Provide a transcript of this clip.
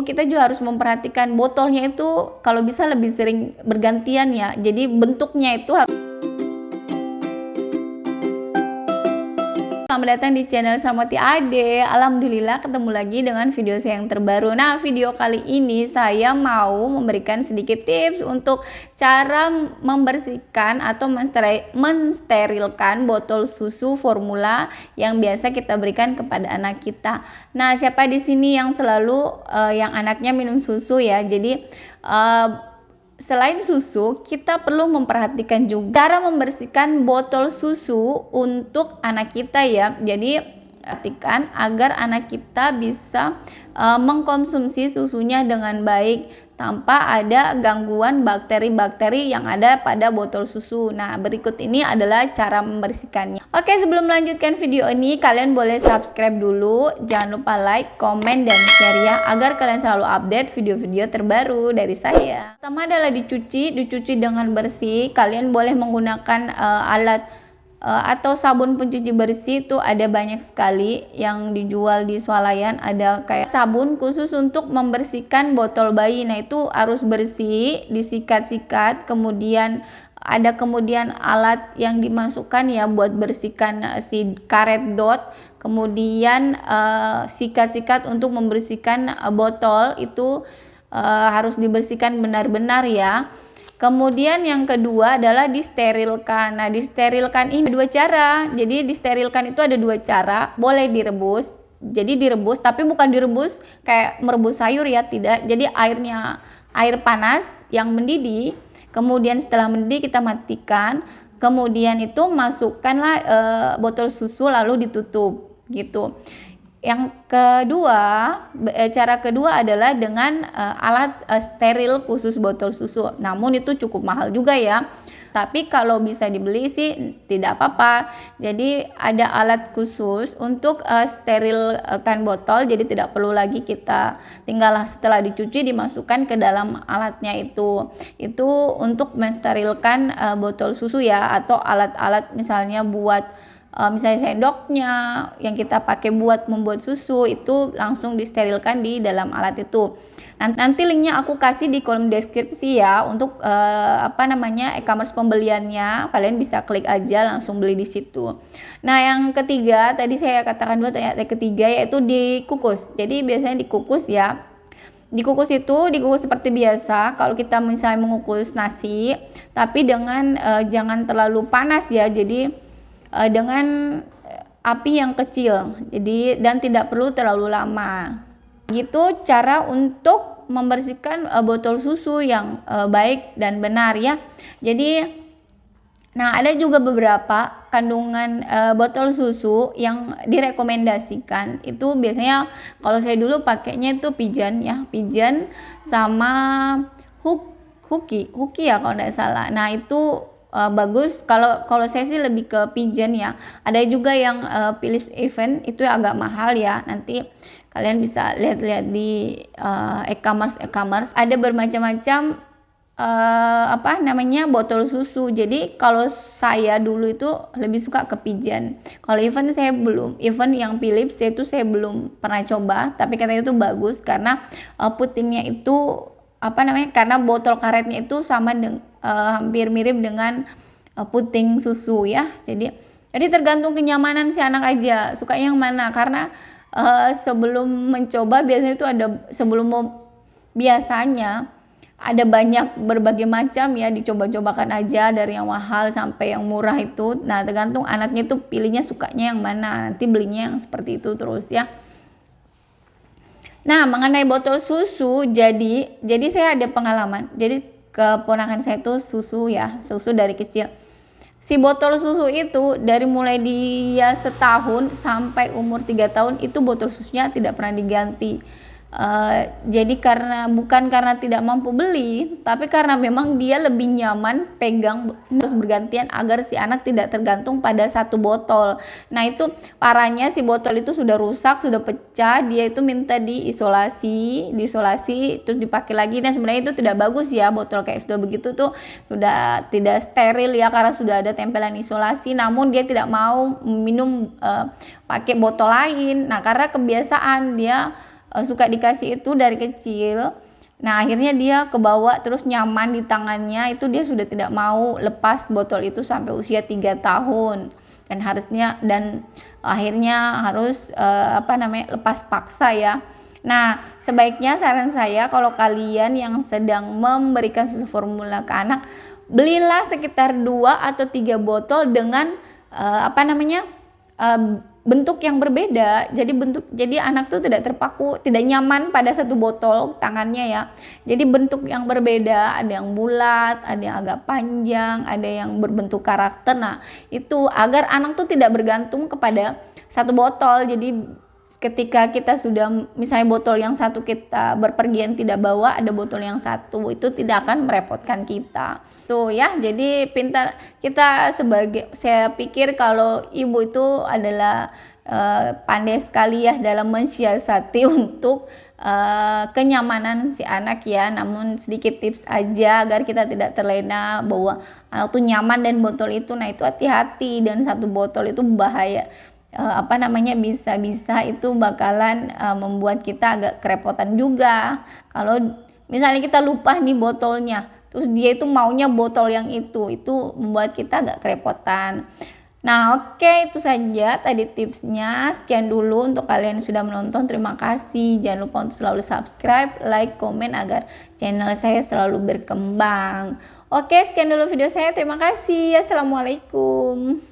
Kita juga harus memperhatikan botolnya itu kalau bisa lebih sering bergantian ya. Jadi bentuknya itu harus. Selamat datang di channel Sarmawati Ade. Alhamdulillah ketemu lagi dengan video saya yang terbaru. Nah, video kali ini saya mau memberikan sedikit tips untuk cara membersihkan atau mensterilkan botol susu formula yang biasa kita berikan kepada anak kita. Nah, siapa di sini yang selalu yang anaknya minum susu ya? Jadi selain susu, kita perlu memperhatikan juga cara membersihkan botol susu untuk anak kita ya. Jadi perhatikan agar anak kita bisa mengkonsumsi susunya dengan baik tanpa ada gangguan bakteri-bakteri yang ada pada botol susu. Nah, berikut ini adalah cara membersihkannya. Oke, sebelum melanjutkan video ini, kalian boleh subscribe dulu. Jangan lupa like, komen, dan share ya, agar kalian selalu update video-video terbaru dari saya. Pertama adalah dicuci dengan bersih. Kalian boleh menggunakan alat atau sabun pencuci bersih, itu ada banyak sekali yang dijual di swalayan. Ada kayak sabun khusus untuk membersihkan botol bayi. Nah, itu harus bersih, disikat-sikat, kemudian ada alat yang dimasukkan ya buat bersihkan si karet dot, kemudian sikat-sikat untuk membersihkan botol itu harus dibersihkan benar-benar ya. Kemudian yang kedua adalah disterilkan. Nah, disterilkan ini dua cara. Jadi disterilkan itu ada dua cara. Boleh direbus. Jadi direbus, tapi bukan direbus kayak merebus sayur ya, tidak. Jadi air panas yang mendidih. Kemudian setelah mendidih kita matikan. Kemudian itu masukkanlah botol susu lalu ditutup gitu. Yang kedua, cara kedua adalah dengan alat steril khusus botol susu. Namun itu cukup mahal juga ya. Tapi kalau bisa dibeli sih tidak apa-apa. Jadi ada alat khusus untuk sterilkan botol. Jadi tidak perlu lagi kita tinggal setelah dicuci dimasukkan ke dalam alatnya itu. Itu untuk mensterilkan botol susu ya, atau alat-alat misalnya buat misalnya sendoknya yang kita pakai buat membuat susu, itu langsung disterilkan di dalam alat itu. Nanti linknya aku kasih di kolom deskripsi ya untuk e-commerce pembeliannya. Kalian bisa klik aja langsung beli di situ. Nah, yang ketiga tadi saya katakan dua, yang ketiga yaitu dikukus. Jadi biasanya dikukus ya. Dikukus seperti biasa kalau kita misalnya mengukus nasi, tapi dengan jangan terlalu panas ya. Jadi dengan api yang kecil, jadi dan tidak perlu terlalu lama. Gitu cara untuk membersihkan botol susu yang baik dan benar ya. Jadi nah, ada juga beberapa kandungan botol susu yang direkomendasikan. Itu biasanya kalau saya dulu pakainya itu Pigeon ya, Pigeon sama Huki ya kalau tidak salah. Nah, itu bagus. Kalau saya sih lebih ke Pigeon ya. Ada juga yang Philips Avent, itu agak mahal ya. Nanti kalian bisa lihat-lihat di e-commerce. Ada bermacam-macam botol susu. Jadi kalau saya dulu itu lebih suka ke Pigeon. Kalau Avent saya belum. Avent yang Philips itu saya belum pernah coba, tapi katanya itu bagus karena putingnya itu karena botol karetnya itu sama hampir mirip dengan puting susu ya. Jadi tergantung kenyamanan si anak aja suka yang mana, karena sebelum mencoba biasanya itu biasanya ada banyak berbagai macam ya, dicoba-cobakan aja dari yang mahal sampai yang murah itu. Nah, tergantung anaknya itu pilihnya sukanya yang mana, nanti belinya yang seperti itu terus ya. Nah, mengenai botol susu, jadi saya ada pengalaman. Jadi keponakan saya itu susu dari kecil. Si botol susu itu dari mulai dia setahun sampai umur 3 tahun itu botol susunya tidak pernah diganti. Jadi bukan karena tidak mampu beli, tapi karena memang dia lebih nyaman pegang terus bergantian agar si anak tidak tergantung pada satu botol. Nah, itu parahnya si botol itu sudah rusak, sudah pecah, dia itu minta diisolasi terus dipakai lagi. Nah, sebenarnya itu tidak bagus ya, botol kayak sudah begitu tuh sudah tidak steril ya, karena sudah ada tempelan isolasi. Namun dia tidak mau minum pakai botol lain. Nah, karena kebiasaan dia suka dikasih itu dari kecil. Nah akhirnya dia kebawa terus nyaman di tangannya, itu dia sudah tidak mau lepas botol itu sampai usia 3 tahun. Dan akhirnya harus lepas paksa ya. Nah sebaiknya saran saya kalau kalian yang sedang memberikan susu formula ke anak, belilah sekitar 2 atau 3 botol dengan bentuk yang berbeda. Jadi anak tuh tidak terpaku, tidak nyaman pada satu botol tangannya ya. Jadi bentuk yang berbeda, ada yang bulat, ada yang agak panjang, ada yang berbentuk karakter. Nah itu agar anak tuh tidak bergantung kepada satu botol. Jadi ketika kita sudah misalnya botol yang satu kita berpergian tidak bawa, ada botol yang satu, itu tidak akan merepotkan kita tuh ya. Jadi pintar kita saya pikir kalau ibu itu adalah pandai sekali ya dalam mensiasati untuk kenyamanan si anak ya. Namun sedikit tips aja agar kita tidak terlena bahwa anak tuh nyaman dan botol itu, nah itu hati-hati, dan satu botol itu bahaya, bisa itu bakalan membuat kita agak kerepotan juga. Kalau misalnya kita lupa nih botolnya, terus dia itu maunya botol yang itu membuat kita agak kerepotan. Nah oke, itu saja tadi tipsnya. Sekian dulu untuk kalian yang sudah menonton, terima kasih. Jangan lupa untuk selalu subscribe, like, komen agar channel saya selalu berkembang. Oke, sekian dulu video saya, terima kasih. Assalamualaikum.